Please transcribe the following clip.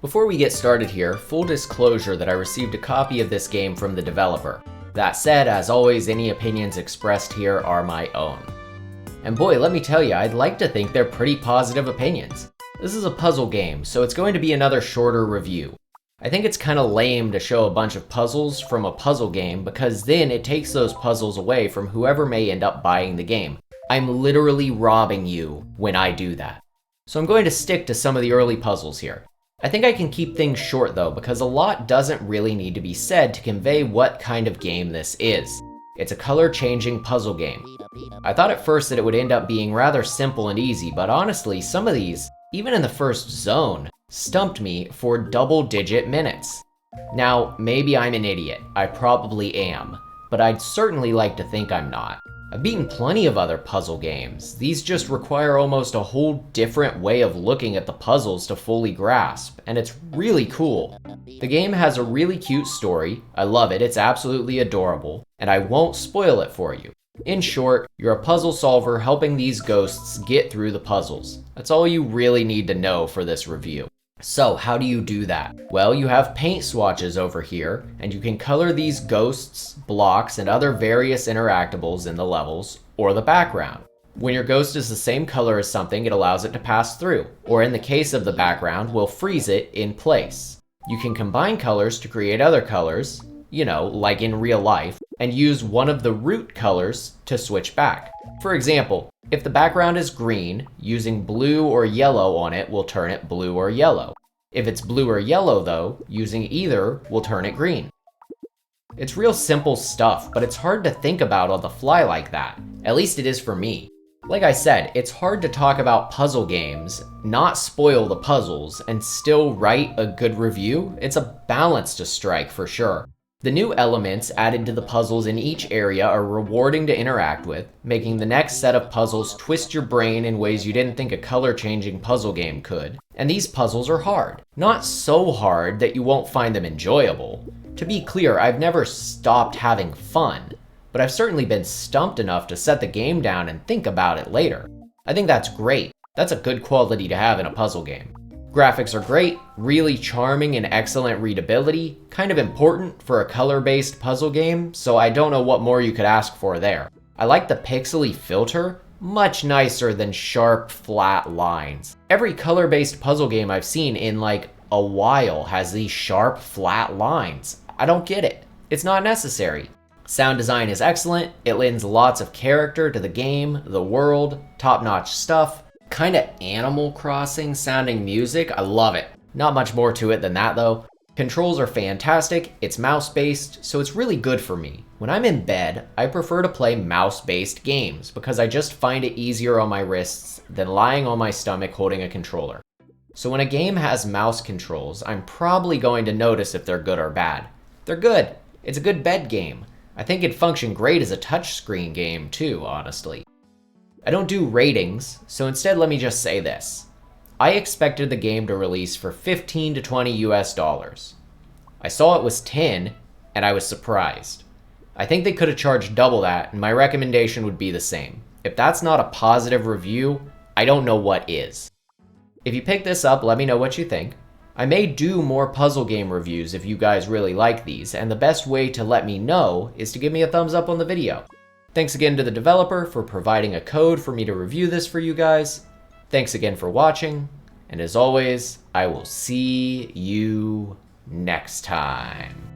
Before we get started here, full disclosure that I received a copy of this game from the developer. That said, as always, any opinions expressed here are my own. And boy, let me tell you, I'd like to think they're pretty positive opinions. This is a puzzle game, so it's going to be another shorter review. I think it's kind of lame to show a bunch of puzzles from a puzzle game because then it takes those puzzles away from whoever may end up buying the game. I'm literally robbing you when I do that. So I'm going to stick to some of the early puzzles here. I think I can keep things short though, because a lot doesn't really need to be said to convey what kind of game this is. It's a color-changing puzzle game. I thought at first that it would end up being rather simple and easy, but honestly, some of these, even in the first zone, stumped me for double-digit minutes. Now, maybe I'm an idiot, I probably am, but I'd certainly like to think I'm not. I've beaten plenty of other puzzle games. These just require almost a whole different way of looking at the puzzles to fully grasp, and it's really cool. The game has a really cute story, I love it, it's absolutely adorable, and I won't spoil it for you. In short, you're a puzzle solver helping these ghosts get through the puzzles. That's all you really need to know for this review. So how do you do that? Well, you have paint swatches over here, and you can color these ghosts, blocks, and other various interactables in the levels, or the background. When your ghost is the same color as something, it allows it to pass through, or in the case of the background, will freeze it in place. You can combine colors to create other colors, you know, like in real life, and use one of the root colors to switch back. For example, if the background is green, using blue or yellow on it will turn it blue or yellow. If it's blue or yellow though, using either will turn it green. It's real simple stuff, but it's hard to think about on the fly like that. At least it is for me. Like I said, it's hard to talk about puzzle games, not spoil the puzzles, and still write a good review. It's a balance to strike for sure. The new elements added to the puzzles in each area are rewarding to interact with, making the next set of puzzles twist your brain in ways you didn't think a color-changing puzzle game could. And these puzzles are hard. Not so hard that you won't find them enjoyable. To be clear, I've never stopped having fun, but I've certainly been stumped enough to set the game down and think about it later. I think that's great. That's a good quality to have in a puzzle game. Graphics are great, really charming and excellent readability, kind of important for a color-based puzzle game, so I don't know what more you could ask for there. I like the pixely filter, much nicer than sharp, flat lines. Every color-based puzzle game I've seen in like a while has these sharp, flat lines. I don't get it. It's not necessary. Sound design is excellent, it lends lots of character to the game, the world, top-notch stuff. Kinda Animal Crossing sounding music, I love it. Not much more to it than that though. Controls are fantastic, it's mouse-based, so it's really good for me. When I'm in bed, I prefer to play mouse-based games because I just find it easier on my wrists than lying on my stomach holding a controller. So when a game has mouse controls, I'm probably going to notice if they're good or bad. They're good. It's a good bed game. I think it'd function great as a touchscreen game too, honestly. I don't do ratings, so instead let me just say this. I expected the game to release for 15 to 20 US dollars. I saw it was 10, and I was surprised. I think they could have charged double that, and my recommendation would be the same. If that's not a positive review, I don't know what is. If you pick this up, let me know what you think. I may do more puzzle game reviews if you guys really like these, and the best way to let me know is to give me a thumbs up on the video. Thanks again to the developer for providing a code for me to review this for you guys. Thanks again for watching, and as always, I will see you next time.